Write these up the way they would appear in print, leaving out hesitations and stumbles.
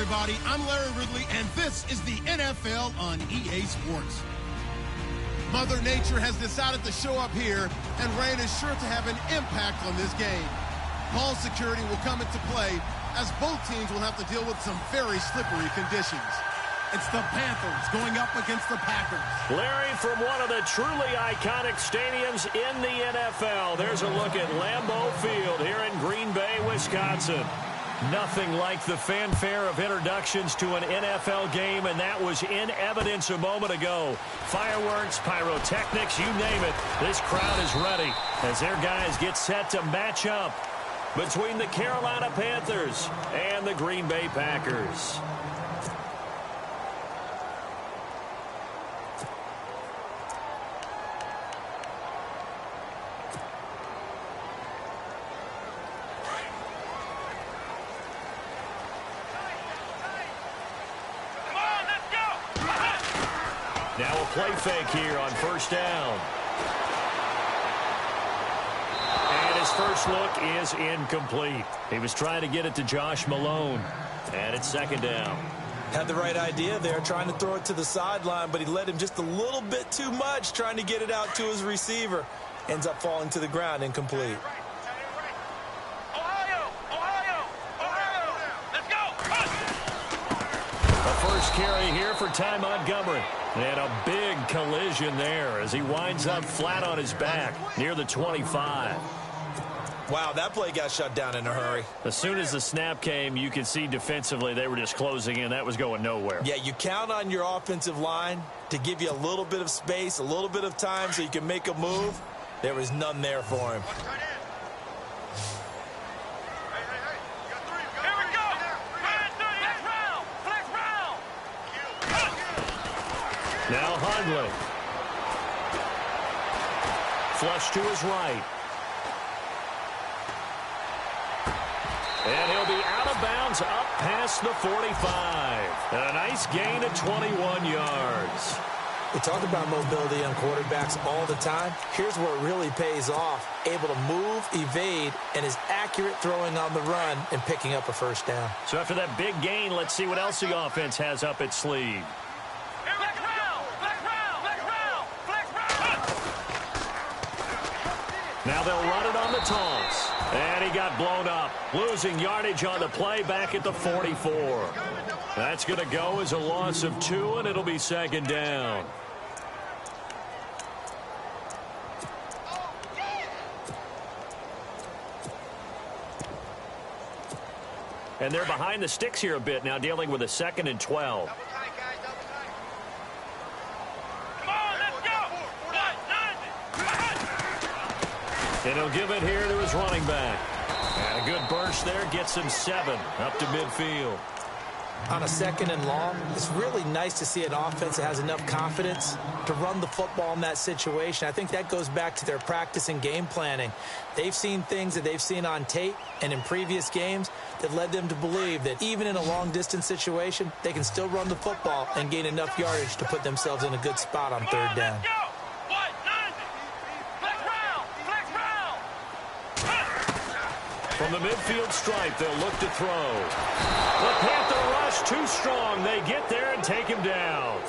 everybody. I'm Larry Ridley, and this is the NFL on EA Sports. Mother Nature has decided to show up here, and rain is sure to have an impact on this game. Ball security will come into play, as both teams will have to deal with some very slippery conditions. It's the Panthers going up against the Packers. Larry, from one of the truly iconic stadiums in the NFL, there's a look at Lambeau Field here in Green Bay, Wisconsin. Nothing like the fanfare of introductions to an NFL game, and that was in evidence a moment ago. Fireworks, pyrotechnics, you name it. This crowd is ready as their guys get set to match up between the Carolina Panthers and the Green Bay Packers. Now a play fake here on first down. And his first look is incomplete. He was trying to get it to Josh Malone. And it's second down. Had the right idea there, trying to throw it to the sideline, but he led him just a little bit too much, trying to get it out to his receiver. Ends up falling to the ground, incomplete. First carry here for Ty Montgomery. And a big collision there as he winds up flat on his back near the 25. Wow, that play got shut down in a hurry. As soon as the snap came, you could see defensively they were just closing in. That was going nowhere. Yeah, you count on your offensive line to give you a little bit of space, a little bit of time so you can make a move. There was none there for him. Now Hundley. Flush to his right. And he'll be out of bounds up past the 45. And a nice gain of 21 yards. We talk about mobility on quarterbacks all the time. Here's where it really pays off. Able to move, evade, and is accurate throwing on the run and picking up a first down. So after that big gain, let's see what else the offense has up its sleeve. Now they'll run it on the toss. And he got blown up. Losing yardage on the play back at the 44. That's going to go as a loss of 2, and it'll be second down. And they're behind the sticks here a bit now, dealing with a 2nd and 12. And he'll give it here to his running back. And a good burst there gets him 7 up to midfield. On a 2nd and long, it's really nice to see an offense that has enough confidence to run the football in that situation. I think that goes back to their practice and game planning. They've seen things that they've seen on tape and in previous games that led them to believe that even in a long-distance situation, they can still run the football and gain enough yardage to put themselves in a good spot on 3rd down. From the midfield stripe, they'll look to throw. The Panther rush too strong. They get there and take him down.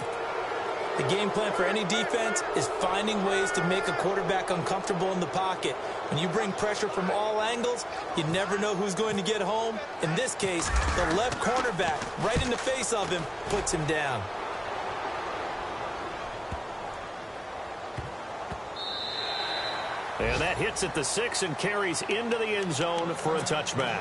The game plan for any defense is finding ways to make a quarterback uncomfortable in the pocket. When you bring pressure from all angles, you never know who's going to get home. In this case, the left cornerback, right in the face of him, puts him down. And that hits at the 6 and carries into the end zone for a touchback.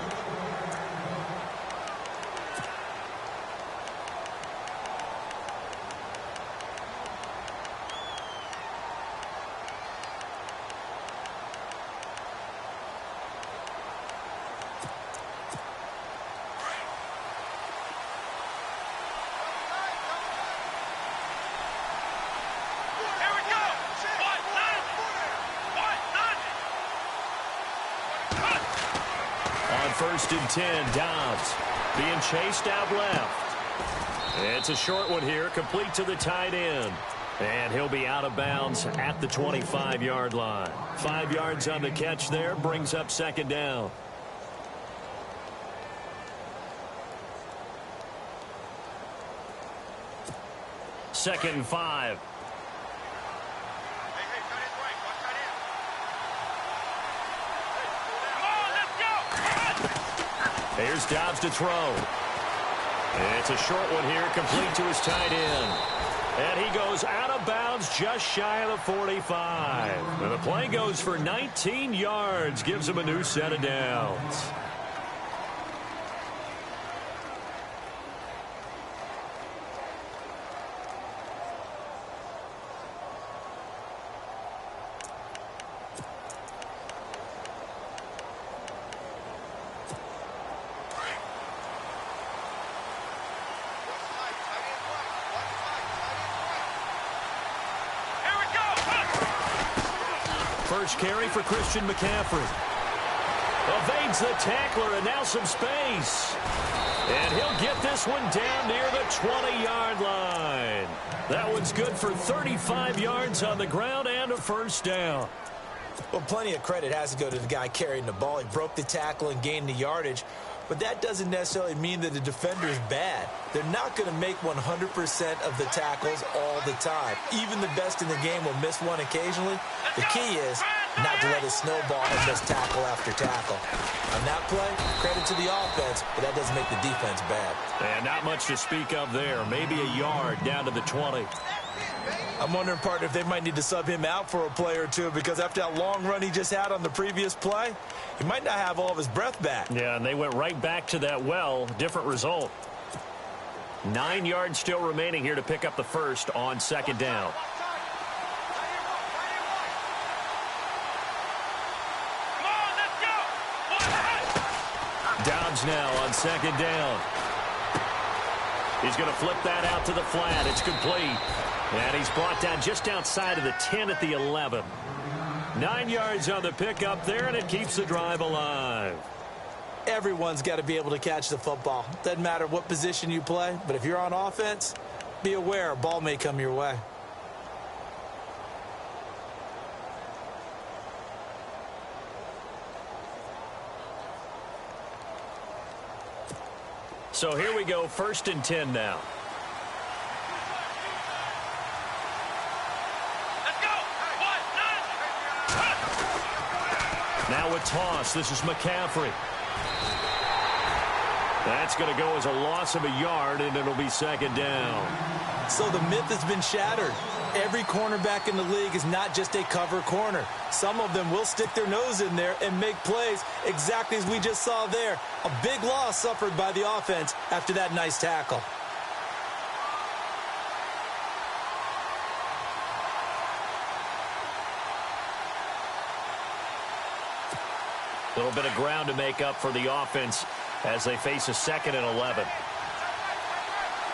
First and 10, Dobbs being chased out left. It's a short one here, complete to the tight end. And he'll be out of bounds at the 25-yard line. 5 yards on the catch there, brings up second down. 2nd and 5. Here's Dobbs to throw. It's a short one here, complete to his tight end. And he goes out of bounds just shy of the 45. And the play goes for 19 yards, gives him a new set of downs. First carry for Christian McCaffrey. Evades the tackler, and now some space. And he'll get this one down near the 20-yard line. That one's good for 35 yards on the ground and a first down. Well, plenty of credit has to go to the guy carrying the ball. He broke the tackle and gained the yardage. But that doesn't necessarily mean that the defender is bad. They're not going to make 100% of the tackles all the time. Even the best in the game will miss one occasionally. The key is not to let it snowball and miss tackle after tackle. On that play, credit to the offense, but that doesn't make the defense bad. And not much to speak of there. Maybe a yard down to the 20. I'm wondering, partner, if they might need to sub him out for a play or two, because after that long run he just had on the previous play, he might not have all of his breath back. Yeah, and they went right back to that well. Different result. 9 yards still remaining here to pick up the first on 2nd down. Dobbs now on 2nd down. He's going to flip that out to the flat. It's complete. And he's brought down just outside of the 10 at the 11. 9 yards on the pickup there, and it keeps the drive alive. Everyone's got to be able to catch the football. Doesn't matter what position you play, but if you're on offense, be aware a ball may come your way. So here we go, 1st and 10 now. Now a toss. This is McCaffrey. That's going to go as a loss of a yard, and it'll be 2nd down. So the myth has been shattered. Every cornerback in the league is not just a cover corner. Some of them will stick their nose in there and make plays exactly as we just saw there. A big loss suffered by the offense after that nice tackle. A little bit of ground to make up for the offense as they face a 2nd and 11.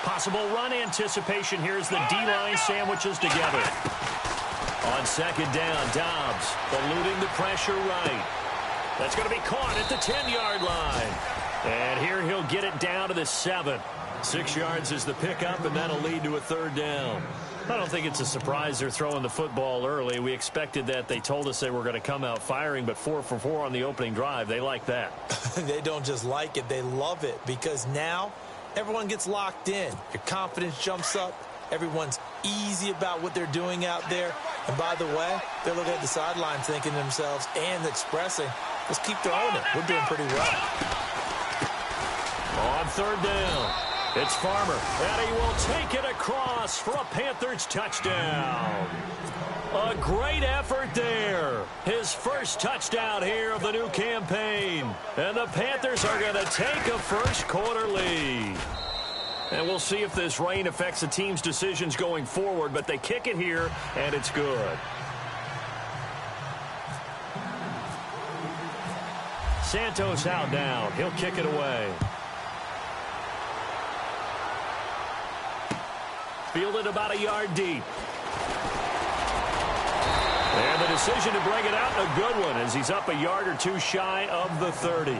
Possible run anticipation here as the D-line sandwiches together. On 2nd down, Dobbs eluding the pressure right. That's going to be caught at the 10-yard line. And here he'll get it down to the 7. 6 yards is the pickup, and that'll lead to a 3rd down. I don't think it's a surprise they're throwing the football early. We expected that. They told us they were going to come out firing, but 4 for 4 on the opening drive. They like that. They don't just like it. They love it, because now everyone gets locked in. Your confidence jumps up. Everyone's easy about what they're doing out there. And by the way, they're looking at the sideline thinking to themselves and expressing, let's keep throwing it. We're doing pretty well. On 3rd down, it's Farmer, and he will take it across for a Panthers touchdown. A great effort there. His first touchdown here of the new campaign. And the Panthers are going to take a first-quarter lead. And we'll see if this rain affects the team's decisions going forward, but they kick it here, and it's good. Santos out now. He'll kick it away. Fielded about a yard deep. And the decision to bring it out, a good one, as he's up a yard or two shy of the 30.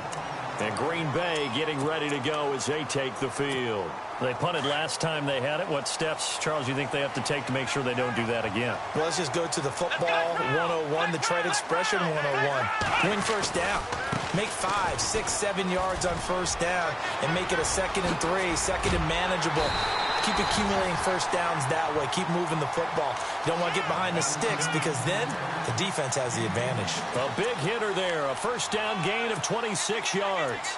And Green Bay getting ready to go as they take the field. They punted last time they had it. What steps, Charles, you think they have to take to make sure they don't do that again? Well, let's just go to the football 101, the trade expression 101. Win first down. Make 5, 6, 7 yards on first down and make it a 2nd and 3, 2nd and manageable. keep accumulating first downs that way. Keep moving the football. You don't want to get behind the sticks because then the defense has the advantage. A big hitter there. A first down gain of 26 yards.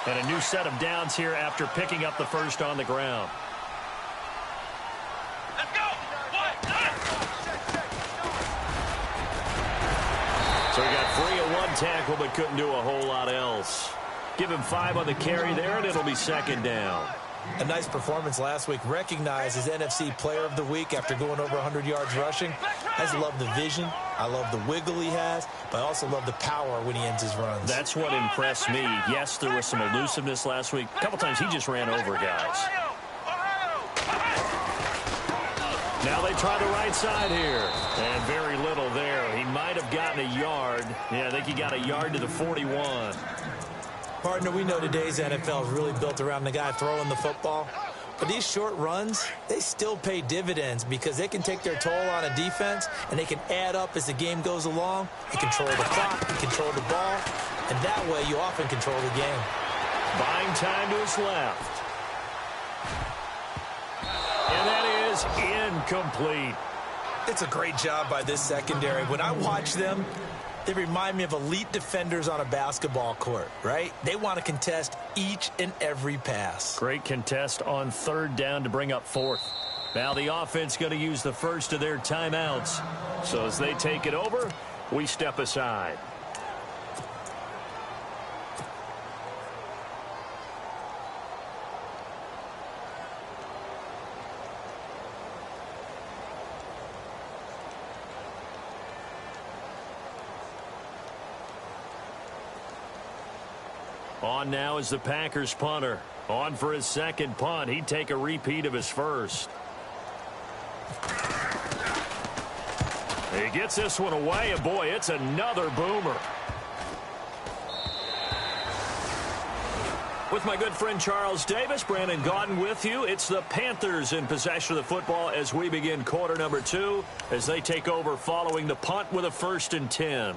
And a new set of downs here after picking up the first on the ground. Let's go! So he got free of one tackle but couldn't do a whole lot else. Give him 5 on the carry there, and it'll be second down. A nice performance last week. Recognized as NFC Player of the Week after going over 100 yards rushing. I just love the vision. I love the wiggle he has, but I also love the power when he ends his runs. That's what impressed me. Yes, there was some elusiveness last week. A couple times he just ran over guys. Now they try the right side here. And very little there. He might have gotten a yard. Yeah, I think he got a yard to the 41. Partner, we know today's NFL is really built around the guy throwing the football. But these short runs, they still pay dividends because they can take their toll on a defense and they can add up as the game goes along. You control the clock, you control the ball, and that way you often control the game. Buying time to his left. And that is incomplete. It's a great job by this secondary. When I watch them, they remind me of elite defenders on a basketball court, right? They want to contest each and every pass. Great contest on third down to bring up fourth. Now the offense going to use the first of their timeouts. So as they take it over, we step aside. On now is the Packers punter. On for his second punt. He'd take a repeat of his first. He gets this one away, and boy, it's another boomer. With my good friend Charles Davis, Brandon Gaudin with you. It's the Panthers in possession of the football as we begin quarter number 2 as they take over following the punt with a 1st and 10.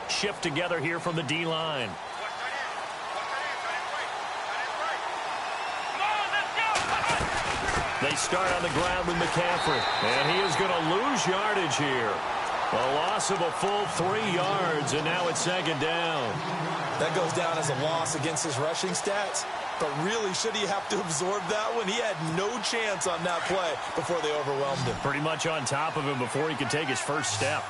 Shift together here from the D-line. They start on the ground with McCaffrey. And he is going to lose yardage here. A loss of a full 3 yards, and now it's second down. That goes down as a loss against his rushing stats. But really, should he have to absorb that one? He had no chance on that play before they overwhelmed him. Pretty much on top of him before he could take his first step.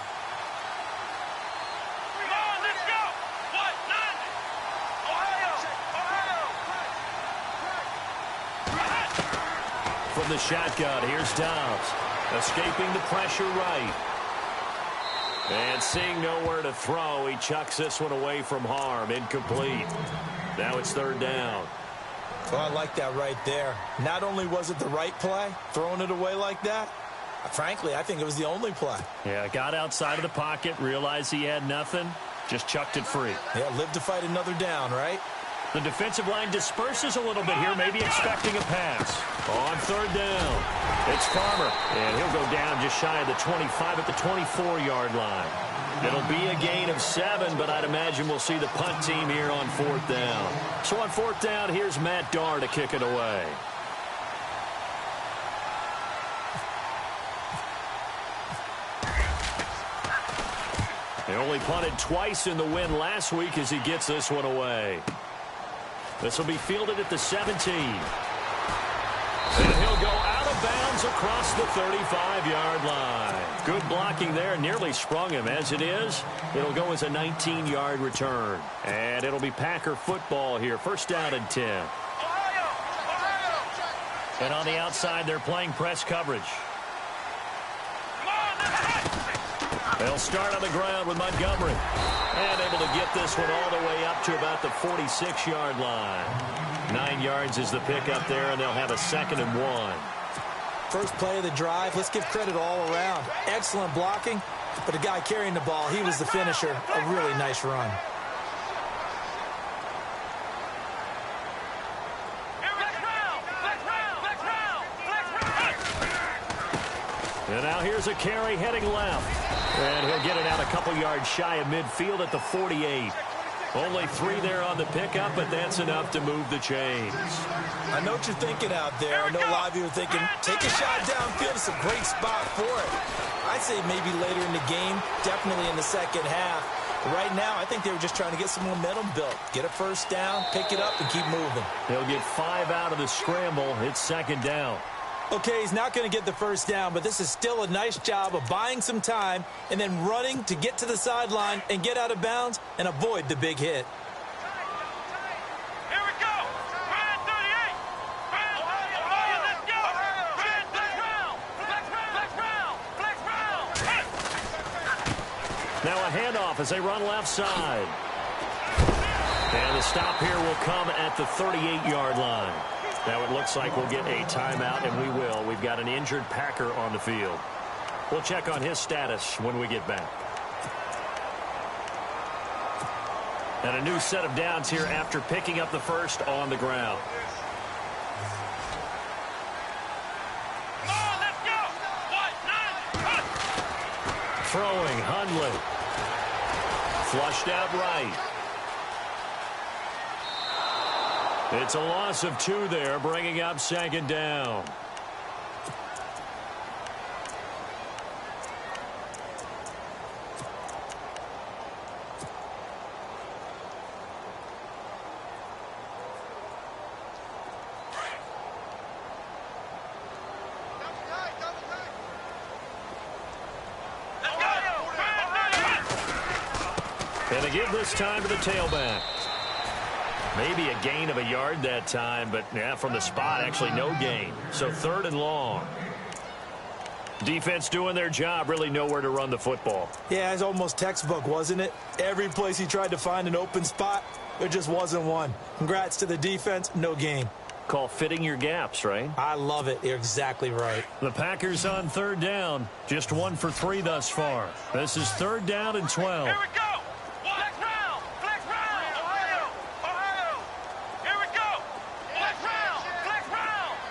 From the shotgun, here's Dobbs. Escaping the pressure right. And seeing nowhere to throw, he chucks this one away from harm. Incomplete. Now it's third down. Well, I like that right there. Not only was it the right play, throwing it away like that, frankly, I think it was the only play. Yeah, got outside of the pocket, realized he had nothing, just chucked it free. Yeah, live to fight another down, right? The defensive line disperses a little bit here, maybe expecting a pass. On third down, it's Farmer, and he'll go down just shy of the 25 at the 24-yard line. It'll be a gain of 7, but I'd imagine we'll see the punt team here on 4th down. So on 4th down, here's Matt Darr to kick it away. They only punted twice in the win last week as he gets this one away. This will be fielded at the 17. And he'll go out of bounds across the 35-yard line. Good blocking there. Nearly sprung him. As it is, it'll go as a 19-yard return. And it'll be Packer football here. First down and 10. And on the outside, they're playing press coverage. They'll start on the ground with Montgomery. And able to get this one all the way up to about the 46-yard line. 9 yards is the pickup there, and they'll have a 2nd and 1. First play of the drive, let's give credit all around. Excellent blocking, but the guy carrying the ball, he was the finisher. A really nice run. And now here's a carry heading left. And he'll get it out a couple yards shy of midfield at the 48. Only 3 there on the pickup, but that's enough to move the chains. I know what you're thinking out there. I know a lot of you are thinking, take a shot downfield. It's a great spot for it. I'd say maybe later in the game, definitely in the second half. But right now, I think they were just trying to get some momentum built. Get a first down, pick it up, and keep moving. He'll get 5 out of the scramble. It's second down. Okay, he's not going to get the first down, but this is still a nice job of buying some time and then running to get to the sideline and get out of bounds and avoid the big hit. Here we go. Brand 38. Brand, let's go. Brand, flex round. Flex round. Now a handoff as they run left side. And the stop here will come at the 38-yard line. Now it looks like we'll get a timeout, and we will. We've got an injured Packer on the field. We'll check on his status when we get back. And a new set of downs here after picking up the first on the ground. Oh, let's go. 1, 9, Throwing, Hundley. Flushed out right. It's a loss of 2 there, bringing up second down. And they give this time to the tailback. Maybe a gain of a yard that time, but yeah, from the spot, actually no gain. So 3rd and long. Defense doing their job, really nowhere to run the football. Yeah, it's almost textbook, wasn't it? Every place he tried to find an open spot, there just wasn't one. Congrats to the defense, no gain. Call fitting your gaps, right? I love it. You're exactly right. The Packers on 3rd down. Just 1 for 3 thus far. This is 3rd down and 12. Here we go. Flex round. Ohio. Here we go. Flex round. Ohio.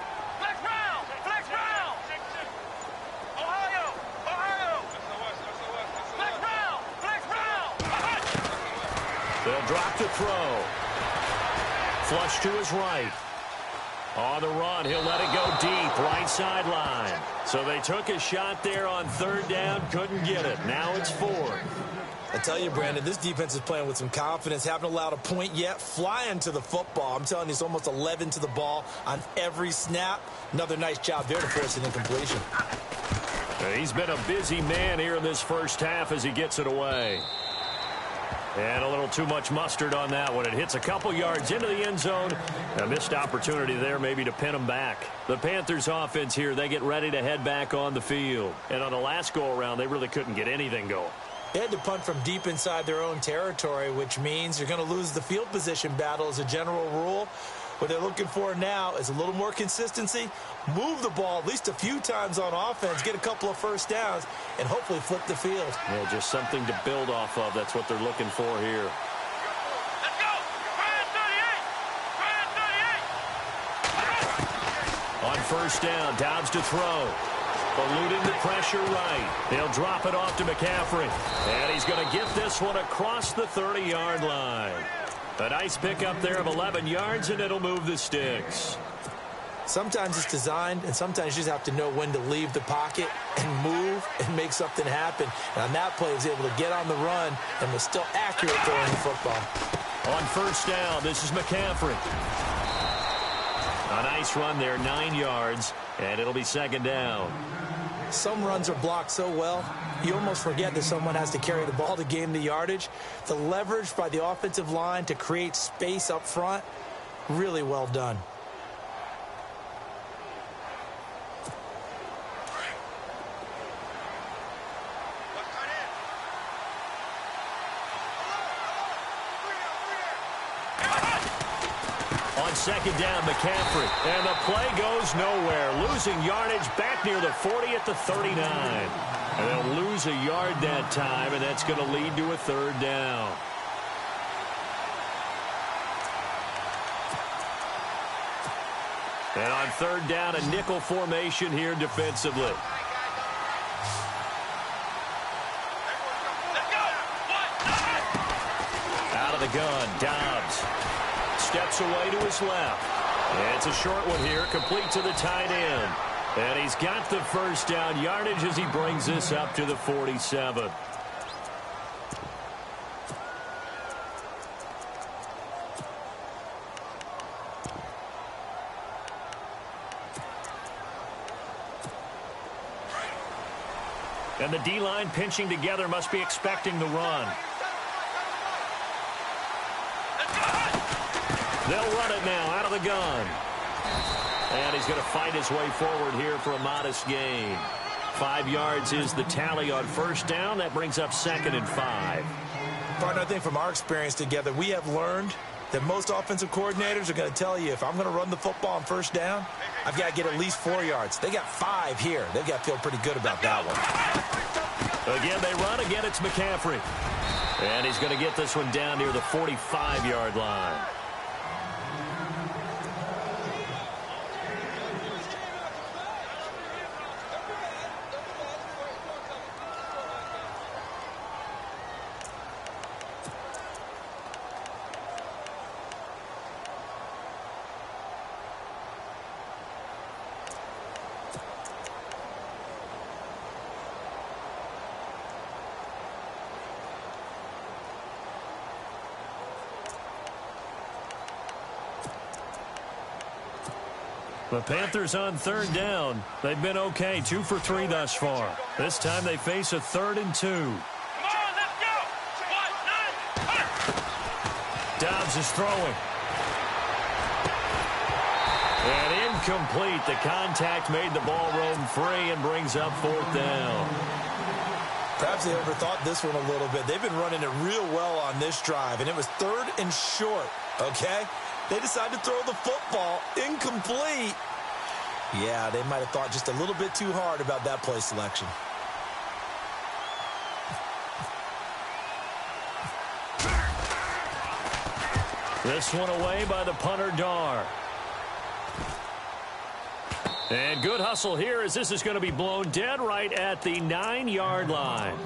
Flex round. They'll drop to throw. Flush to his right. On the run, he'll let it go deep, right sideline. So they took a shot there on 3rd down, couldn't get it. Now it's 4th. I tell you, Brandon, this defense is playing with some confidence. Haven't allowed a point yet. Flying to the football. I'm telling you, it's almost 11 to the ball on every snap. Another nice job there to force an incompletion. He's been a busy man here in this first half as he gets it away. And a little too much mustard on that one. It hits a couple yards into the end zone. A missed opportunity there maybe to pin him back. The Panthers offense here, they get ready to head back on the field. And on the last go-around, they really couldn't get anything going. They had to punt from deep inside their own territory, which means you're going to lose the field position battle as a general rule. What they're looking for now is a little more consistency, move the ball at least a few times on offense, get a couple of first downs, and hopefully flip the field. Yeah, just something to build off of. That's what they're looking for here. Let's go. Brand 38. On first down, Dobbs to throw. Eluding the pressure right. They'll drop it off to McCaffrey. And he's going to get this one across the 30-yard line. A nice pickup there of 11 yards, and it'll move the sticks. Sometimes it's designed, and sometimes you just have to know when to leave the pocket and move and make something happen. And on that play, he was able to get on the run and was still accurate throwing the football. On first down, this is McCaffrey. A nice run there, 9 yards, and it'll be second down. Some runs are blocked so well, you almost forget that someone has to carry the ball to gain the yardage. The leverage by the offensive line to create space up front, really well done. On second down, McCaffrey. And the play goes nowhere. Losing yardage back near the 40 at the 39. And they'll lose a yard that time, and that's going to lead to a third down. And on third down, a nickel formation here defensively. the gun. Dobbs steps away to his left. It's a short one here, complete to the tight end. And he's got the first down yardage as he brings this up to the 47. And the D-line pinching together must be expecting the run. They'll run it now out of the gun. And he's going to fight his way forward here for a modest gain. 5 yards is the tally on first down. That brings up 2nd and 5. Partner, I think from our experience together, we have learned that most offensive coordinators are going to tell you, if I'm going to run the football on first down, I've got to get at least 4 yards. They got 5 here. They've got to feel pretty good about that one. Again, they run. Again, it's McCaffrey. And he's going to get this one down near the 45-yard line. The Panthers on 3rd down. They've been okay, 2 for 3 thus far. This time they face a 3rd and 2. Come on, let's go. 1, 9, Dobbs is throwing. And incomplete. The contact made the ball roam free and brings up 4th down. Perhaps they overthought this one a little bit. They've been running it real well on this drive, and it was 3rd and short, okay? They decided to throw the football incomplete. Yeah, they might have thought just a little bit too hard about that play selection. This one away by the punter, Dar. And good hustle here as this is going to be blown dead right at the 9-yard line.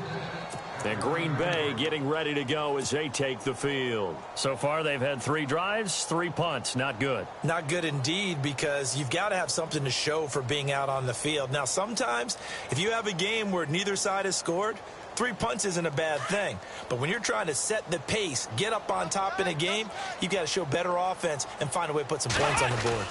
And Green Bay getting ready to go as they take the field. So far, they've had 3 drives, 3 punts. Not good. Not good indeed, because you've got to have something to show for being out on the field. Now, sometimes, if you have a game where neither side has scored, 3 punts isn't a bad thing. But when you're trying to set the pace, get up on top in a game, you've got to show better offense and find a way to put some points on the board.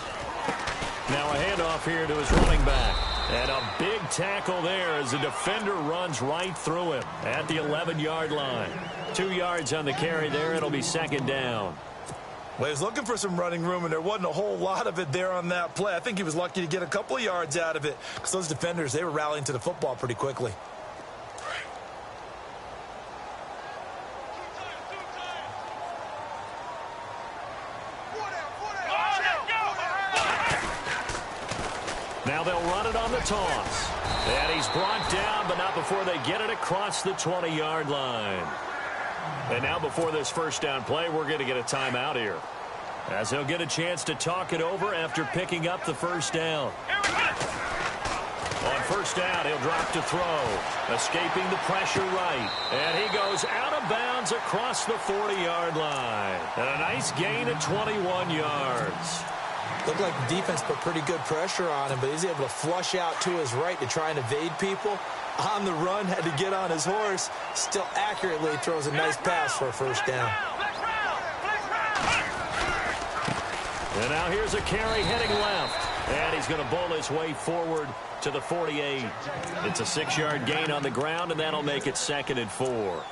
Now a handoff here to his running back. And a big tackle there as the defender runs right through him at the 11-yard line. 2 yards on the carry there. It'll be 2nd down. Well, he was looking for some running room, and there wasn't a whole lot of it there on that play. I think he was lucky to get a couple of yards out of it because those defenders, they were rallying to the football pretty quickly. Now they'll run it on the toss. And he's brought down, but not before they get it across the 20-yard line. And now before this first down play, we're going to get a timeout here, as he'll get a chance to talk it over after picking up the first down. On first down, he'll drop to throw, escaping the pressure right. And he goes out of bounds across the 40-yard line. And a nice gain of 21 yards. Looked like the defense put pretty good pressure on him, but he's able to flush out to his right to try and evade people. On the run, had to get on his horse. Still accurately throws a nice pass for a first down. And now here's a carry heading left. And he's going to bowl his way forward to the 48. It's a 6-yard gain on the ground, and that'll make it 2nd and 4.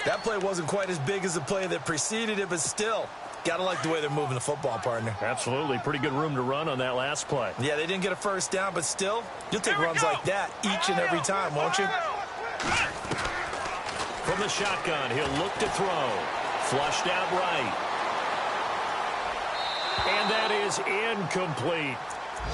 That play wasn't quite as big as the play that preceded it, but still, got to like the way they're moving the football, partner. Absolutely. Pretty good room to run on that last play. Yeah, they didn't get a first down, but still, you'll take runs like that each and every time, won't you? From the shotgun, he'll look to throw. Flushed out right. And that is incomplete.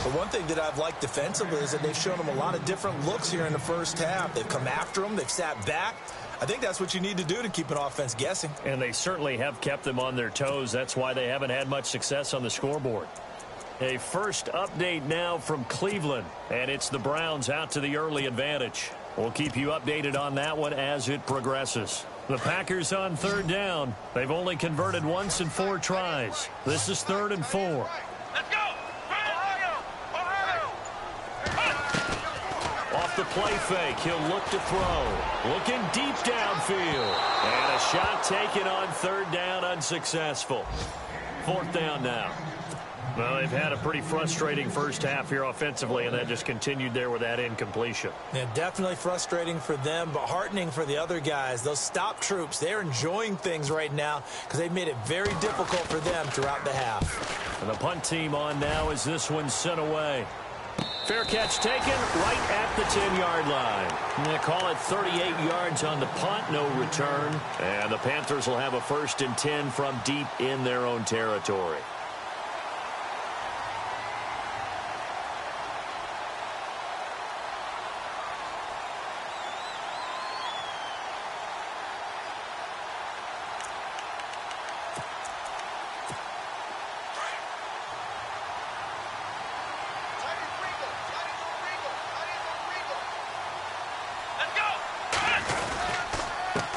The one thing that I've liked defensively is that they've shown them a lot of different looks here in the first half. They've come after them. They've sat back. I think that's what you need to do to keep an offense guessing. And they certainly have kept them on their toes. That's why they haven't had much success on the scoreboard. A first update now from Cleveland, and it's the Browns out to the early advantage. We'll keep you updated on that one as it progresses. The Packers on third down. They've only converted once in 4 tries. This is 3rd and 4. Let's go! Ohio! Off the play fake, he'll look to throw. Looking deep downfield. And a shot taken on 3rd down, unsuccessful. 4th down now. Well, they've had a pretty frustrating first half here offensively, and that just continued there with that incompletion. Yeah, definitely frustrating for them, but heartening for the other guys. Those stop troops, they're enjoying things right now because they've made it very difficult for them throughout the half. And the punt team on now as this one's sent away. Fair catch taken right at the 10-yard line. They call it 38 yards on the punt, no return. And the Panthers will have a 1st and 10 from deep in their own territory.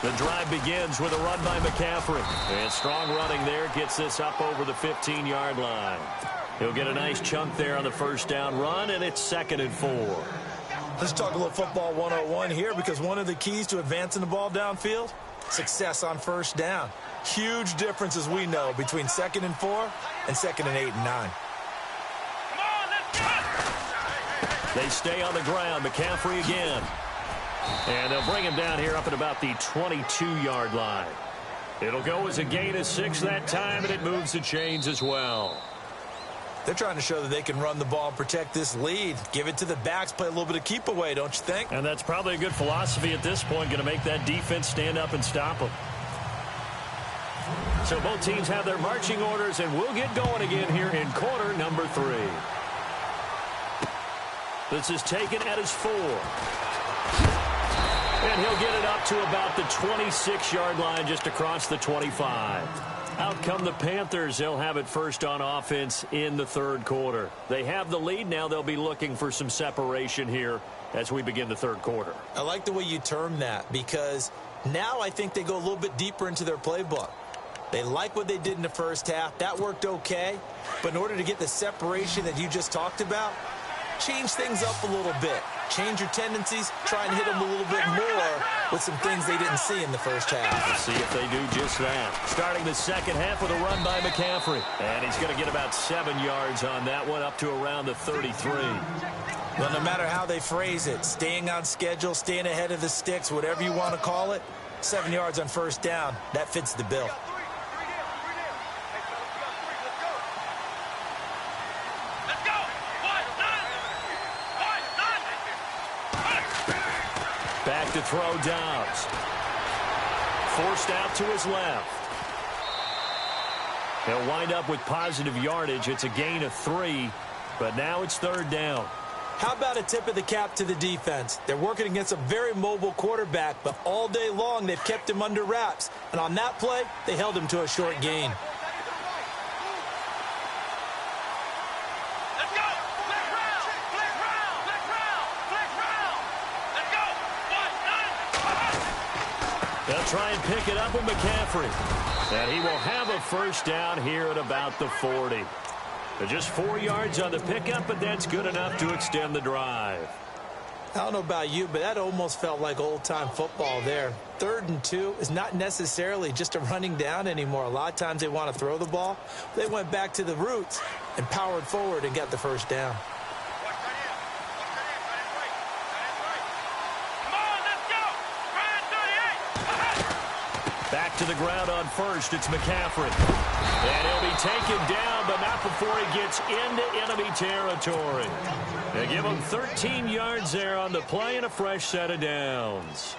The drive begins with a run by McCaffrey. And strong running there gets this up over the 15-yard line. He'll get a nice chunk there on the 1st down run, and it's 2nd and 4. Let's talk a little football 101 here, because one of the keys to advancing the ball downfield, success on 1st down. Huge difference, as we know, between 2nd and 4 and 2nd and 8 and 9. Come on, let's go! They stay on the ground. McCaffrey again. And they'll bring him down here up at about the 22-yard line. It'll go as a gain of 6 that time, and it moves the chains as well. They're trying to show that they can run the ball and protect this lead. Give it to the backs, play a little bit of keep away, don't you think? And that's probably a good philosophy at this point, going to make that defense stand up and stop them. So both teams have their marching orders, and we'll get going again here in quarter number 3. This is taken at his 4. And he'll get it up to about the 26-yard line, just across the 25. Out come the Panthers. They'll have it first on offense in the 3rd quarter. They have the lead. Now they'll be looking for some separation here as we begin the 3rd quarter. I like the way you term that, because now I think they go a little bit deeper into their playbook. They like what they did in the first half. That worked okay. But in order to get the separation that you just talked about, change things up a little bit. Change your tendencies, try and hit them a little bit more with some things they didn't see in the first half. Let's see if they do just that. Starting the second half with a run by McCaffrey. And he's going to get about 7 yards on that one, up to around the 33. Well, no matter how they phrase it, staying on schedule, staying ahead of the sticks, whatever you want to call it, 7 yards on first down, that fits the bill. Back to throw Dobbs. Forced out to his left. He'll wind up with positive yardage. It's a gain of 3, but now it's 3rd down. How about a tip of the cap to the defense? They're working against a very mobile quarterback, but all day long they've kept him under wraps. And on that play, they held him to a short gain. They'll try and pick it up with McCaffrey. And he will have a first down here at about the 40. Just 4 yards on the pickup, but that's good enough to extend the drive. I don't know about you, but that almost felt like old-time football there. 3rd and 2 is not necessarily just a running down anymore. A lot of times they want to throw the ball. They went back to the roots and powered forward and got the first down. Back to the ground on first. It's McCaffrey. And he'll be taken down, but not before he gets into enemy territory. They give him 13 yards there on the play and a fresh set of downs.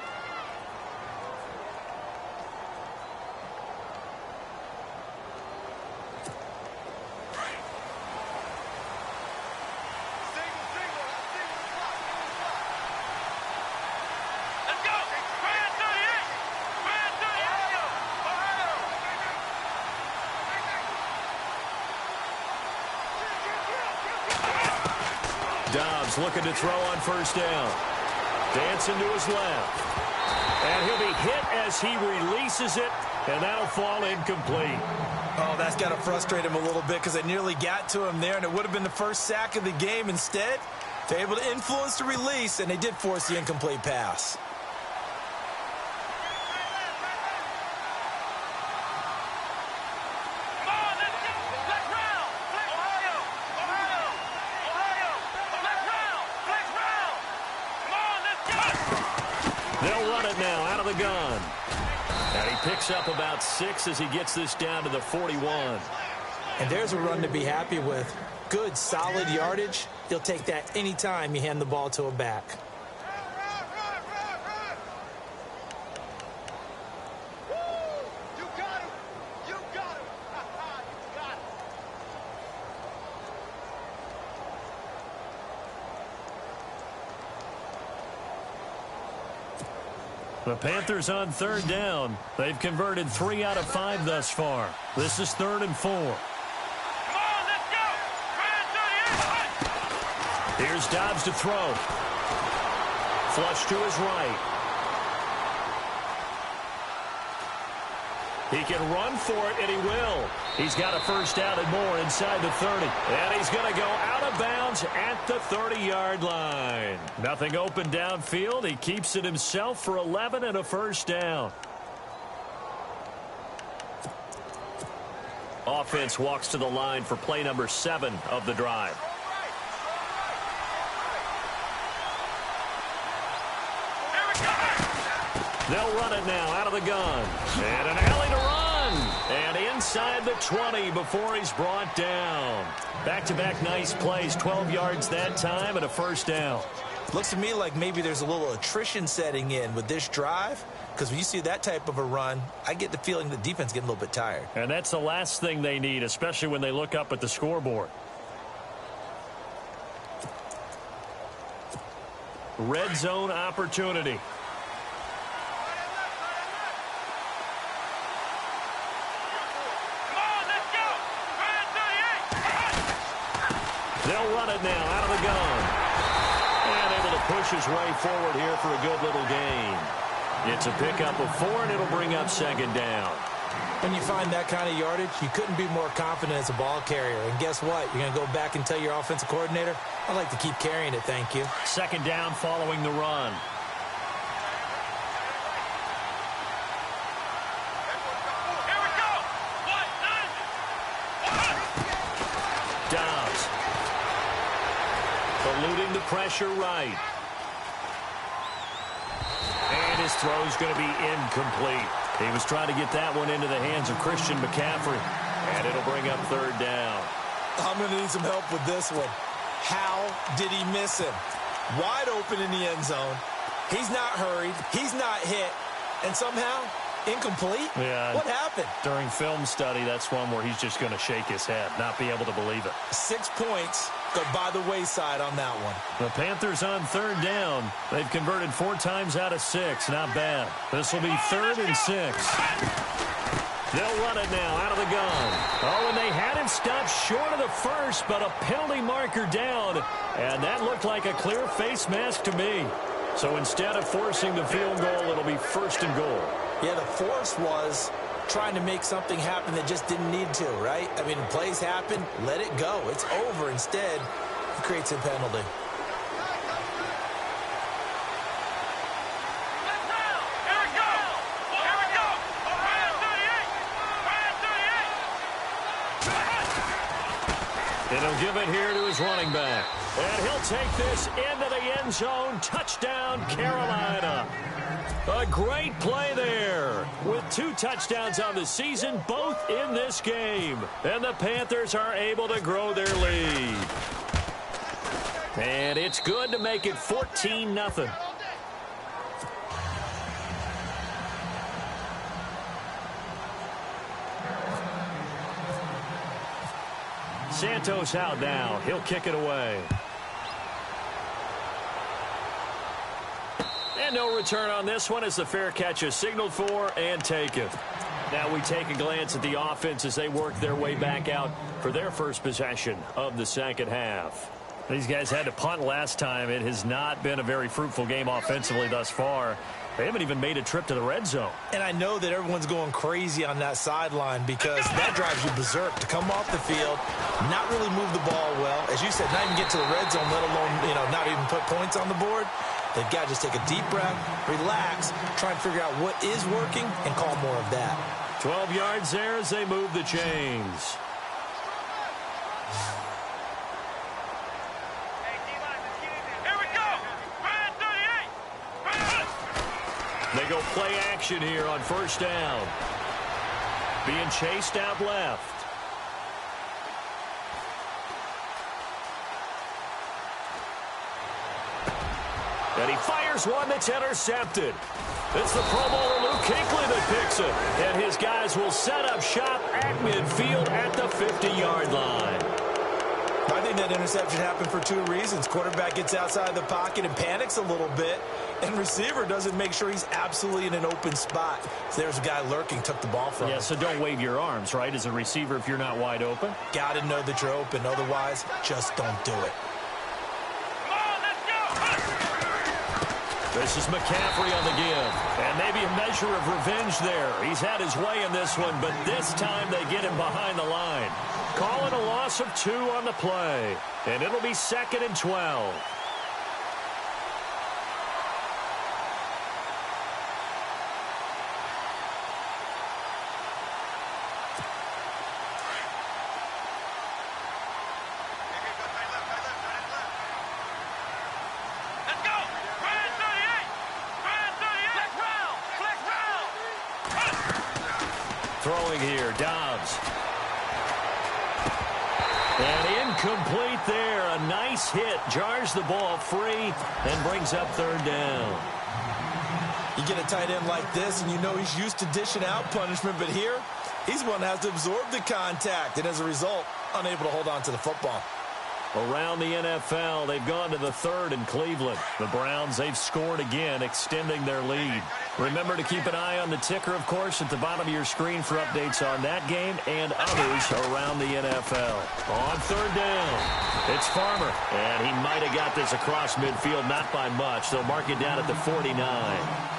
Dobbs looking to throw on first down. Dancing to his left. And he'll be hit as he releases it, and that'll fall incomplete. Oh, that's got to frustrate him a little bit because they nearly got to him there, and it would have been the first sack of the game. Instead, they're able to influence the release, and they did force the incomplete pass. They'll run it now out of the gun. And he picks up about 6 as he gets this down to the 41. And there's a run to be happy with. Good, solid yardage. He'll take that anytime you hand the ball to a back. The Panthers on 3rd down. They've converted 3 out of 5 thus far. This is 3rd and 4. Come on, let's go! Here's Dobbs to throw. Flush to his right. He can run for it, and he will. He's got a first down and more inside the 30. And he's going to go out of bounds at the 30-yard line. Nothing open downfield. He keeps it himself for 11 and a first down. Offense walks to the line for play number 7 of the drive. They'll run it now out of the gun. And an alley to run. And inside the 20 before he's brought down. Back-to-back nice plays. 12 yards that time and a first down. Looks to me like maybe there's a little attrition setting in with this drive. Because when you see that type of a run, I get the feeling the defense getting a little bit tired. And that's the last thing they need, especially when they look up at the scoreboard. Red zone opportunity. They'll run it now out of the gun. And able to push his way forward here for a good little gain. It's a pickup of 4, and it'll bring up 2nd down. When you find that kind of yardage, you couldn't be more confident as a ball carrier. And guess what? You're going to go back and tell your offensive coordinator, I'd like to keep carrying it, thank you. 2nd down following the run. Dobbs. Eluding the pressure right. And his throw's going to be incomplete. He was trying to get that one into the hands of Christian McCaffrey. And it'll bring up 3rd down. I'm going to need some help with this one. How did he miss him? Wide open in the end zone. He's not hurried. He's not hit. And somehow, incomplete? Yeah. What happened? During film study, that's one where he's just going to shake his head, not be able to believe it. 6 points go by the wayside on that one. The Panthers on 3rd down. They've converted 4 times out of 6. Not bad. This will be 3rd and 6. They'll run it now out of the gun. Oh, and they had him stopped short of the first, but a penalty marker down. And that looked like a clear face mask to me. So instead of forcing the field goal, it'll be 1st and goal. Yeah, the force was trying to make something happen that just didn't need to, right? I mean, plays happen, let it go. It's over. Instead, it creates a penalty. And he'll give it here to his running back. And he'll take this into the end zone. Touchdown, Carolina. A great play there with 2 touchdowns on the season, both in this game. And the Panthers are able to grow their lead. And it's good to make it 14-0. Santos out now. He'll kick it away. And no return on this one as the fair catch is signaled for and taken. Now we take a glance at the offense as they work their way back out for their first possession of the 2nd half. These guys had to punt last time. It has not been a very fruitful game offensively thus far. They haven't even made a trip to the red zone. And I know that everyone's going crazy on that sideline because that drives you berserk to come off the field, not really move the ball well. As you said, not even get to the red zone, let alone, not even put points on the board. They've got to just take a deep breath, relax, try and figure out what is working, and call more of that. 12 yards there as they move the chains. Here we go. Brand 38. They go play action here on first down. Being chased out left. And he fires one that's intercepted. It's the Pro Bowler Luke Kuechly that picks it. And his guys will set up shop at midfield at the 50-yard line. I think that interception happened for two reasons. Quarterback gets outside the pocket and panics a little bit, and receiver doesn't make sure he's absolutely in an open spot. So there's a guy lurking, took the ball from him. Yeah, so don't wave your arms, right, as a receiver if you're not wide open. Got to know that you're open. Otherwise, just don't do it. Come on, let's go. This is McCaffrey on the give. And maybe a measure of revenge there. He's had his way in this one, but this time they get him behind the line. Call it a loss of 2 on the play. And it'll be 2nd and 12. Let's go. Brand 38. Brand 38. Flex round. Throwing here, Dobbs. And incomplete there. A nice hit. Jars the ball free and brings up 3rd down. You get a tight end like this, and you know he's used to dishing out punishment, but here, he's one that has to absorb the contact, and as a result, unable to hold on to the football. Around the NFL, they've gone to the 3rd in Cleveland. The Browns, they've scored again, extending their lead. Remember to keep an eye on the ticker, of course, at the bottom of your screen for updates on that game and others around the NFL. On 3rd down, it's Farmer, and he might have got this across midfield, not by much. They'll mark it down at the 49.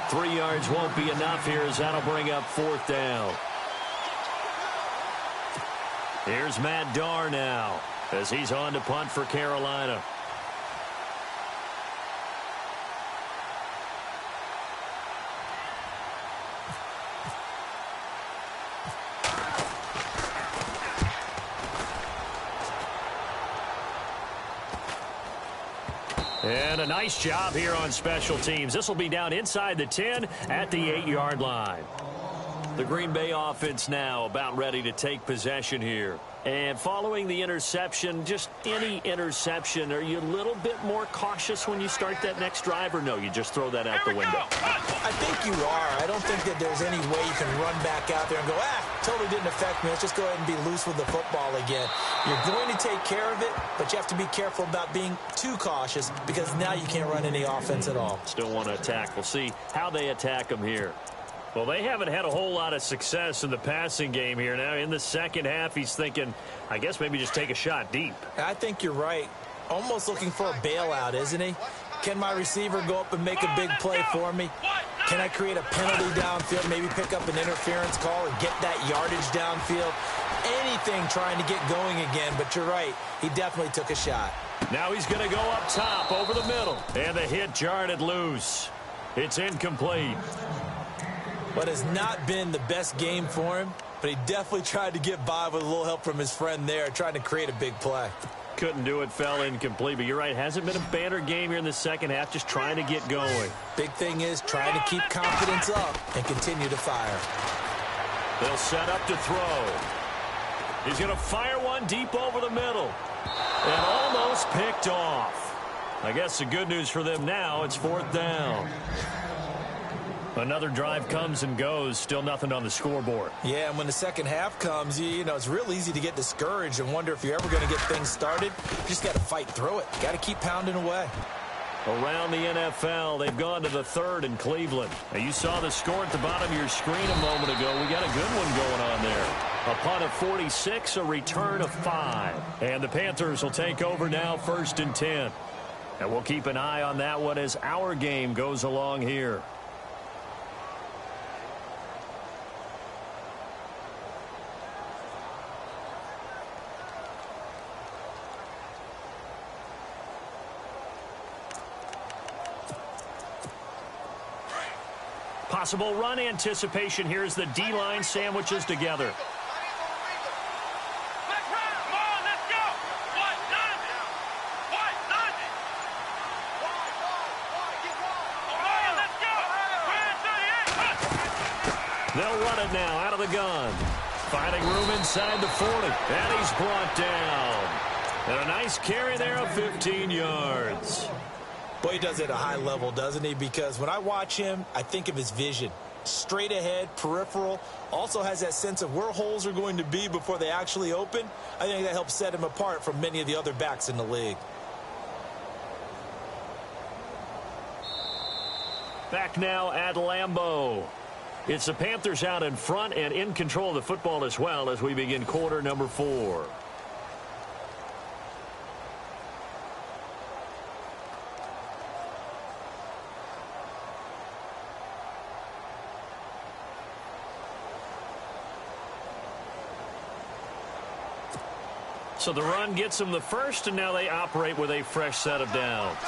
3 yards won't be enough here as that'll bring up 4th down. Here's Matt Darr now as he's on to punt for Carolina. And a nice job here on special teams. This will be down inside the 10 at the 8-yard line. The Green Bay offense now about ready to take possession here. And following the interception, just any interception, are you a little bit more cautious when you start that next drive, or no, you just throw that out the window? I think you are. I don't think that there's any way you can run back out there and go, totally didn't affect me. Let's just go ahead and be loose with the football again. You're going to take care of it, but you have to be careful about being too cautious because now you can't run any offense at all. Still want to attack. We'll see how they attack them here. Well, they haven't had a whole lot of success in the passing game here. Now, in the second half, he's thinking, I guess maybe just take a shot deep. I think you're right. Almost looking for a bailout, isn't he? Can my receiver go up and make a big play for me? Can I create a penalty downfield, maybe pick up an interference call and get that yardage downfield? Anything trying to get going again, but you're right. He definitely took a shot. Now he's going to go up top over the middle. And the hit jarred it loose. It's incomplete. What has not been the best game for him, but he definitely tried to get by with a little help from his friend there, trying to create a big play. Couldn't do it, fell incomplete. But you're right, hasn't been a banner game here in the second half, just trying to get going. Big thing is trying to keep confidence up and continue to fire. They'll set up to throw. He's going to fire one deep over the middle. And almost picked off. I guess the good news for them now, it's 4th down. Another drive comes and goes, still nothing on the scoreboard. Yeah, and when the second half comes, you know, it's real easy to get discouraged and wonder if you're ever going to get things started. You just got to fight through it. Got to keep pounding away. Around the NFL, they've gone to the 3rd in Cleveland. Now, you saw the score at the bottom of your screen a moment ago. We got a good one going on there. A punt of 46, a return of 5. And the Panthers will take over now, 1st and 10. And we'll keep an eye on that one as our game goes along here. Possible run anticipation here as the D-line sandwiches together. They'll run it now out of the gun. Finding room inside the 40. And he's brought down. And a nice carry there of 15 yards. Boy, he does it at a high level, doesn't he? Because when I watch him, I think of his vision. Straight ahead, peripheral. Also has that sense of where holes are going to be before they actually open. I think that helps set him apart from many of the other backs in the league. Back now at Lambeau. It's the Panthers out in front and in control of the football as well as we begin quarter number 4. So the run gets them the first, and now they operate with a fresh set of downs.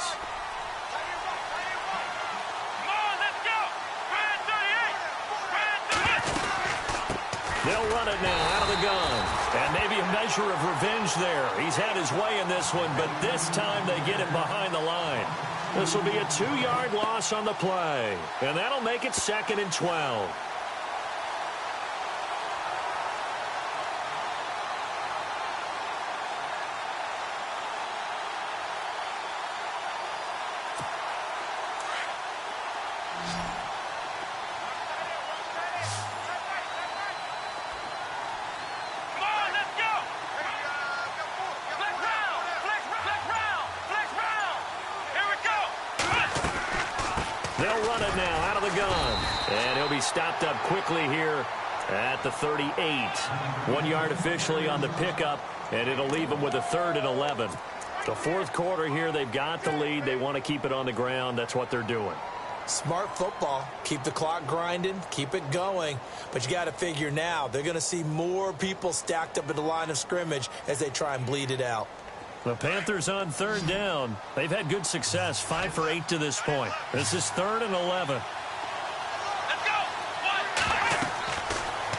They'll run it now out of the gun. And maybe a measure of revenge there. He's had his way in this one, but this time they get him behind the line. This will be a 2-yard loss on the play. And that'll make it 2nd and 12. They'll run it now out of the gun. And he'll be stopped up quickly here at the 38. 1 yard officially on the pickup, and it'll leave them with a 3rd and 11. The fourth quarter here, they've got the lead. They want to keep it on the ground. That's what they're doing. Smart football. Keep the clock grinding. Keep it going. But you got to figure now they're going to see more people stacked up at the line of scrimmage as they try and bleed it out. The Panthers on 3rd down. They've had good success, 5 for 8 to this point. This is 3rd and 11. Let's go.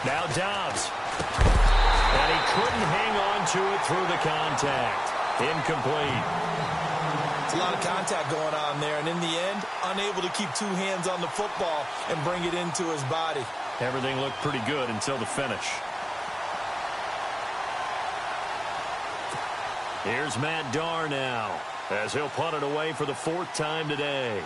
Now Dobbs. And he couldn't hang on to it through the contact. Incomplete. It's a lot of contact going on there, and in the end, unable to keep 2 hands on the football and bring it into his body. Everything looked pretty good until the finish. Here's Matt Darr now, as he'll punt it away for the 4th time today.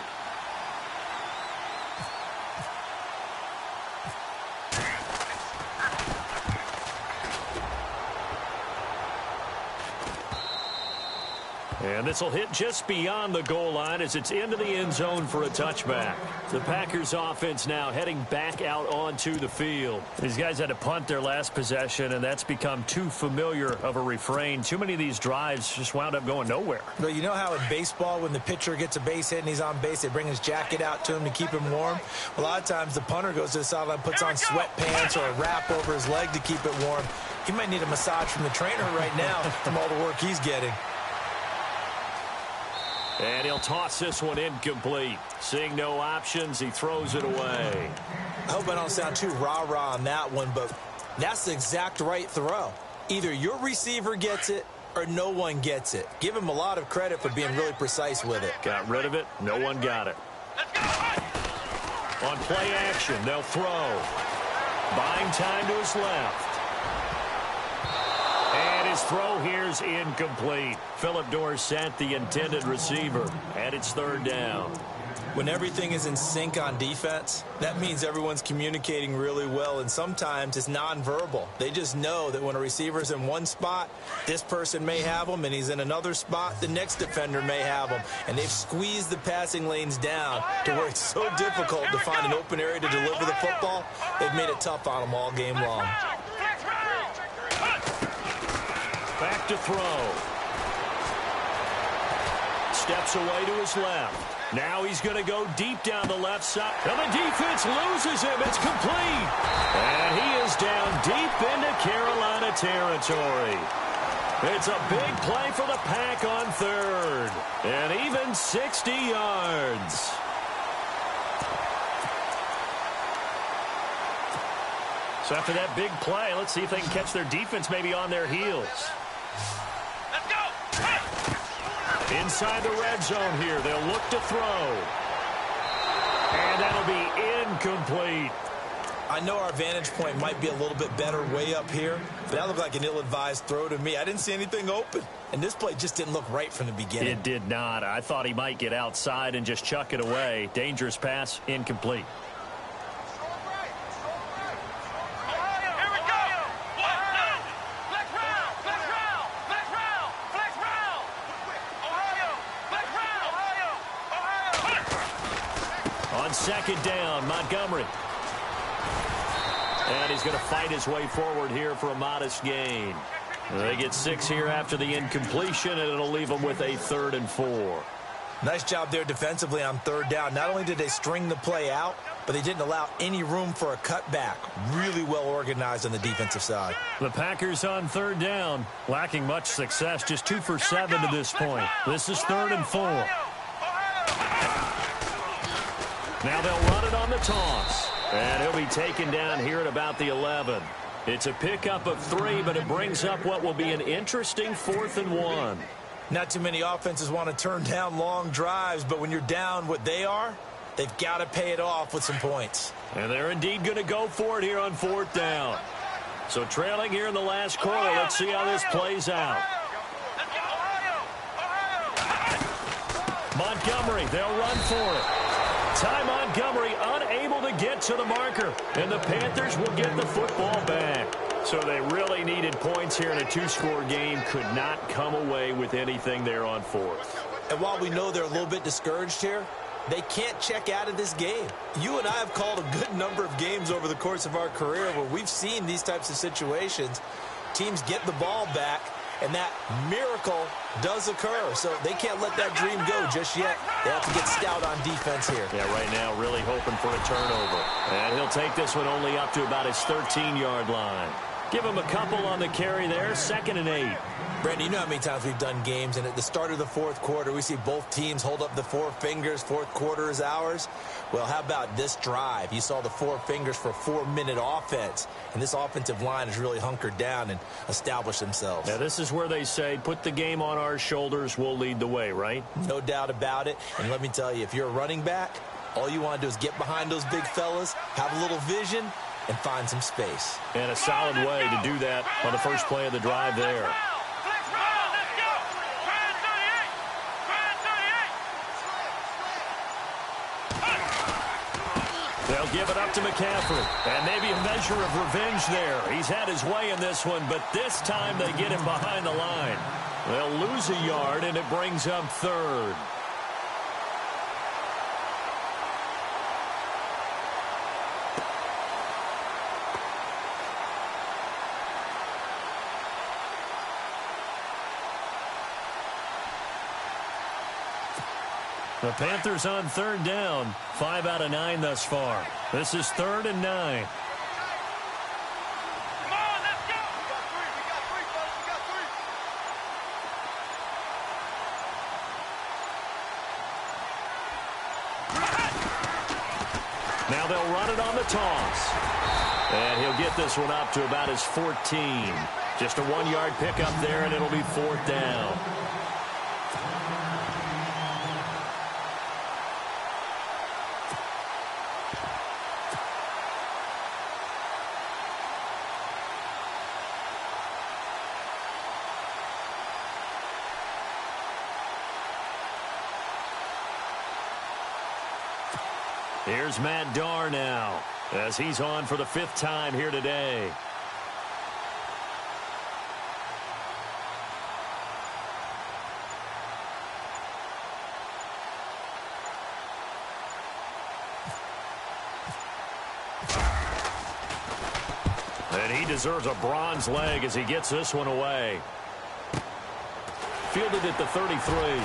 And this will hit just beyond the goal line as it's into the end zone for a touchback. The Packers offense now heading back out onto the field. These guys had to punt their last possession, and that's become too familiar of a refrain. Too many of these drives just wound up going nowhere. But you know how in baseball, when the pitcher gets a base hit and he's on base, they bring his jacket out to him to keep him warm? A lot of times the punter goes to the sideline, puts on sweatpants or a wrap over his leg to keep it warm. He might need a massage from the trainer right now from all the work he's getting. And he'll toss this one incomplete. Seeing no options, he throws it away. I hope I don't sound too rah-rah on that one, but that's the exact right throw. Either your receiver gets it or no one gets it. Give him a lot of credit for being really precise with it. Got rid of it. No one got it. On play action, they'll throw. Buying time to his left. And his throw here's incomplete. Phillip Dorsett, the intended receiver, and it's 3rd down. When everything is in sync on defense, that means everyone's communicating really well, and sometimes it's nonverbal. They just know that when a receiver's in one spot, this person may have him, and he's in another spot, the next defender may have him. And they've squeezed the passing lanes down to where it's so difficult to find an open area to deliver the football. They've made it tough on them all game long. Back to throw. Steps away to his left. Now he's going to go deep down the left side. And the defense loses him. It's complete. And he is down deep into Carolina territory. It's a big play for the Pack on 3rd. And even 60 yards. So after that big play, let's see if they can catch their defense maybe on their heels. Let's go. Hey. Inside the red zone here. They'll look to throw. And that'll be incomplete. I know our vantage point might be a little bit better way up here, but that looked like an ill-advised throw to me. I didn't see anything open, and this play just didn't look right from the beginning. It did not. I thought he might get outside and just chuck it away. Dangerous pass, incomplete. On second down, Montgomery. And he's going to fight his way forward here for a modest gain. They get 6 here after the incompletion, and it'll leave them with a 3rd and 4. Nice job there defensively on 3rd down. Not only did they string the play out, but they didn't allow any room for a cutback. Really well organized on the defensive side. The Packers on 3rd down, lacking much success, just 2 for 7 to this point. This is 3rd and 4. Now they'll run it on the toss. And he'll be taken down here at about the 11. It's a pickup of 3, but it brings up what will be an interesting 4th and 1. Not too many offenses want to turn down long drives, but when you're down what they are, they've got to pay it off with some points. And they're indeed going to go for it here on 4th down. So trailing here in the last quarter, let's see how this plays out. Montgomery, they'll run for it. Ty Montgomery unable to get to the marker, and the Panthers will get the football back. So they really needed points here in a 2-score game, could not come away with anything there on 4th. And while we know they're a little bit discouraged here, they can't check out of this game. You and I have called a good number of games over the course of our career where we've seen these types of situations. Teams get the ball back, and that miracle does occur. So they can't let that dream go just yet. They have to get stout on defense here. Yeah, right now really hoping for a turnover. And he'll take this one only up to about his 13-yard line. Give him a couple on the carry there, 2nd and 8. Brandon, you know how many times we've done games, and at the start of the 4th quarter, we see both teams hold up the 4 fingers, 4th quarter is ours. Well, how about this drive? You saw the 4 fingers for a 4-minute offense, and this offensive line has really hunkered down and established themselves. Now, this is where they say, put the game on our shoulders, we'll lead the way, right? No doubt about it, and let me tell you, if you're a running back, all you want to do is get behind those big fellas, have a little vision, and find some space. And a solid way to do that on the first play of the drive there. They'll give it up to McCaffrey. And maybe a measure of revenge there. He's had his way in this one, but this time they get him behind the line. They'll lose a yard, and it brings up 3rd. The Panthers on 3rd down. 5 out of 9 thus far. This is 3rd and 9. Come on, let's go. We got 3, fellas. We got 3. Now they'll run it on the toss. And he'll get this one up to about his 14. Just a 1-yard pickup there, and it'll be 4th down. Here's Matt Darr now, as he's on for the 5th time here today. And he deserves a bronze leg as he gets this one away. Fielded at the 33.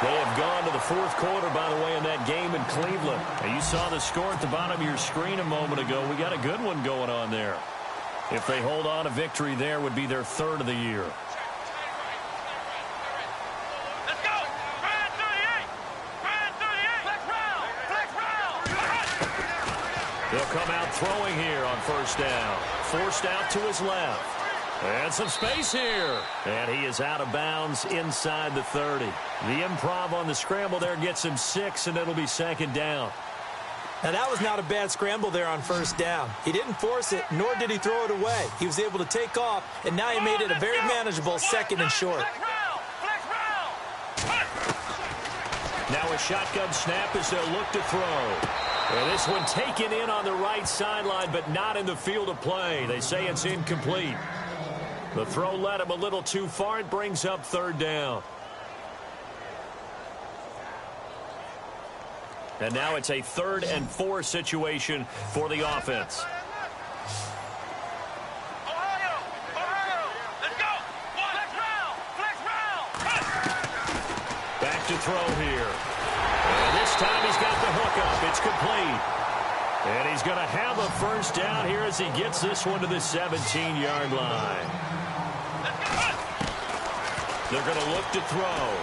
They have gone to the 4th quarter, by the way, in that game in Cleveland. And you saw the score at the bottom of your screen a moment ago. We got a good one going on there. If they hold on, a victory there would be their 3rd of the year. Let's go. Brand 38. Brand 38. Flex round. Flex They'll come out throwing here on first down. Forced out to his left. And some space here. And he is out of bounds inside the 30. The improv on the scramble there gets him 6, and it'll be second down. Now, that was not a bad scramble there on first down. He didn't force it, nor did he throw it away. He was able to take off, and now he made it a very manageable second and short. Now a shotgun snap as they'll look to throw. And this one taken in on the right sideline, but not in the field of play. They say it's incomplete. The throw led him a little too far. It brings up third down. And now it's a 3rd and 4 situation for the offense. Ohio, let's go. Flex round. Back to throw here. And this time he's got the hook up. It's complete. And he's going to have a first down here as he gets this one to the 17-yard line. They're going to look to throw.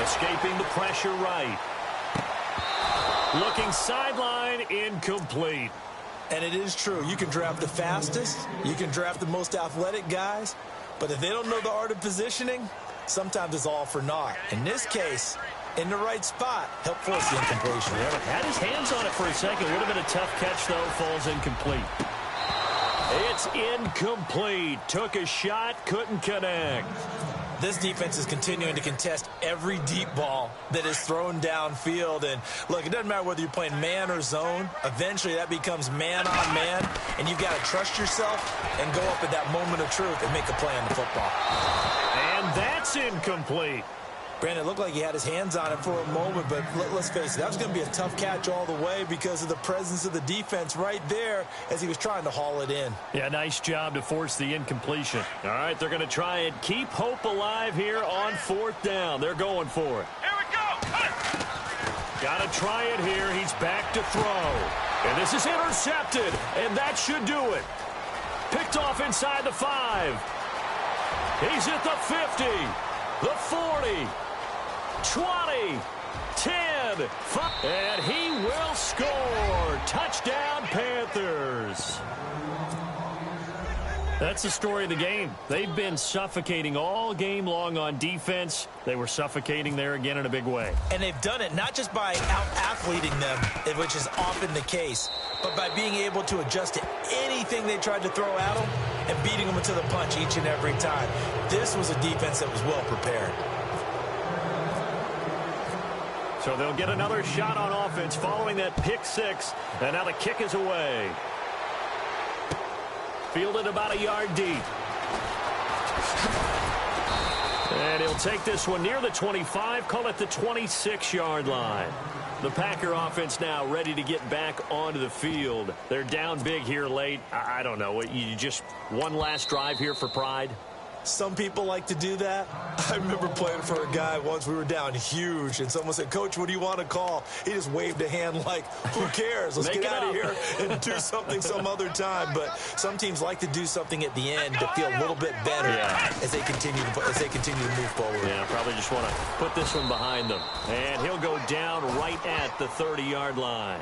Escaping the pressure right. Looking sideline, incomplete. And it is true. You can draft the fastest. You can draft the most athletic guys. But if they don't know the art of positioning, sometimes it's all for naught. In this case, in the right spot, help force the incompletion. Yeah, had his hands on it for a second. Would have been a tough catch, though. Falls incomplete. It's incomplete. Took a shot, couldn't connect. This defense is continuing to contest every deep ball that is thrown downfield. And, look, it doesn't matter whether you're playing man or zone. Eventually, that becomes man on man. And you've got to trust yourself and go up at that moment of truth and make a play on the football. And that's incomplete. Brandon, it looked like he had his hands on it for a moment, but let's face it, that was going to be a tough catch all the way because of the presence of the defense right there as he was trying to haul it in. Yeah, nice job to force the incompletion. All right, they're going to try and keep hope alive here on 4th down. They're going for it. Here we go. Got to try it here. He's back to throw. And this is intercepted, and that should do it. Picked off inside the 5. He's at the 50, the 40. 20, 10, 5, and he will score. Touchdown, Panthers. That's the story of the game. They've been suffocating all game long on defense. They were suffocating there again in a big way. And they've done it not just by out-athleting them, which is often the case, but by being able to adjust to anything they tried to throw at them and beating them to the punch each and every time. This was a defense that was well prepared. So they'll get another shot on offense following that pick 6. And now the kick is away. Fielded about a yard deep. And he'll take this one near the 25, call it the 26-yard line. The Packer offense now ready to get back onto the field. They're down big here late. I don't know. You just one last drive here for pride? Some people like to do that. I remember playing for a guy once. We were down huge, and someone said, "Coach, what do you want to call?" He just waved a hand like, who cares? Let's get out of here and do something some other time. But some teams like to do something at the end to feel a little bit better as they continue to move forward. Yeah, probably just want to put this one behind them. And he'll go down right at the 30-yard line.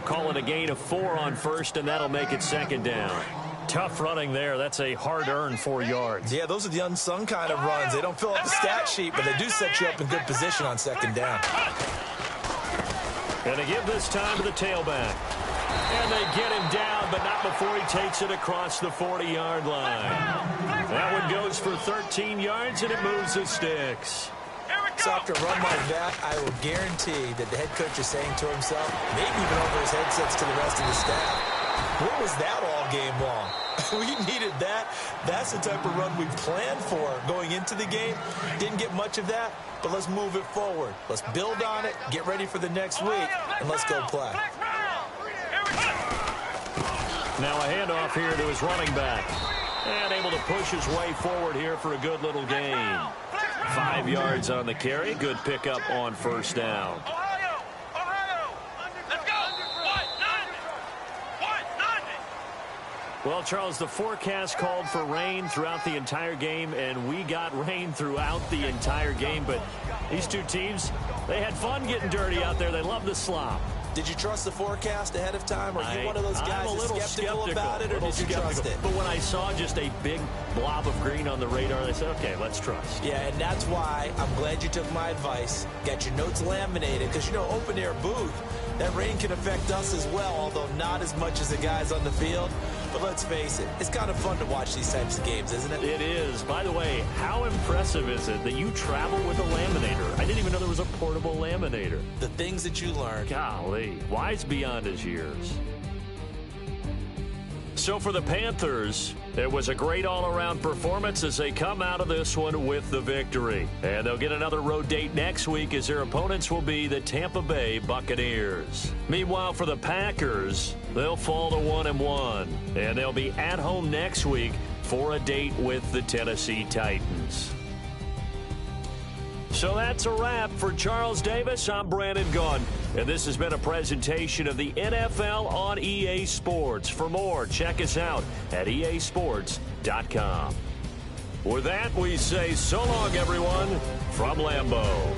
Call it a gain of 4 on first, and that'll make it second down. Tough running there. That's a hard-earned 4 yards. Yeah, those are the unsung kind of runs. They don't fill up the stat sheet, but they do set you up in good position on second down. And they give this time to the tailback. And they get him down, but not before he takes it across the 40-yard line. That one goes for 13 yards, and it moves the sticks. So after a run like that, I will guarantee that the head coach is saying to himself, maybe even over his headsets to the rest of the staff, what was that all game long? We needed that. That's the type of run we planned for going into the game. Didn't get much of that, but let's move it forward. Let's build on it, get ready for the next week, and let's go play. Now a handoff here to his running back. And able to push his way forward here for a good little gain. 5 yards on the carry. Good pickup on first down. Well, Charles, the forecast called for rain throughout the entire game, and we got rain throughout the entire game. But these two teams, they had fun getting dirty out there. They love the slop. Did you trust the forecast ahead of time? Or are you one of those guys that's skeptical about it, or did you trust it? But when I saw just a big blob of green on the radar, I said, okay, let's trust. Yeah, and that's why I'm glad you took my advice. Got your notes laminated, because, you know, open-air booth, that rain can affect us as well, although not as much as the guys on the field. But let's face it, it's kind of fun to watch these types of games, isn't it? It is. By the way, how impressive is it that you travel with a laminator? I didn't even know there was a portable laminator. The things that you learn. Golly, wise beyond his years. So for the Panthers, it was a great all-around performance as they come out of this one with the victory. And they'll get another road date next week as their opponents will be the Tampa Bay Buccaneers. Meanwhile, for the Packers, they'll fall to 1-1. And they'll be at home next week for a date with the Tennessee Titans. So that's a wrap. For Charles Davis, I'm Brandon Gaughan. And this has been a presentation of the NFL on EA Sports. For more, check us out at easports.com. With that, we say so long, everyone, from Lambeau.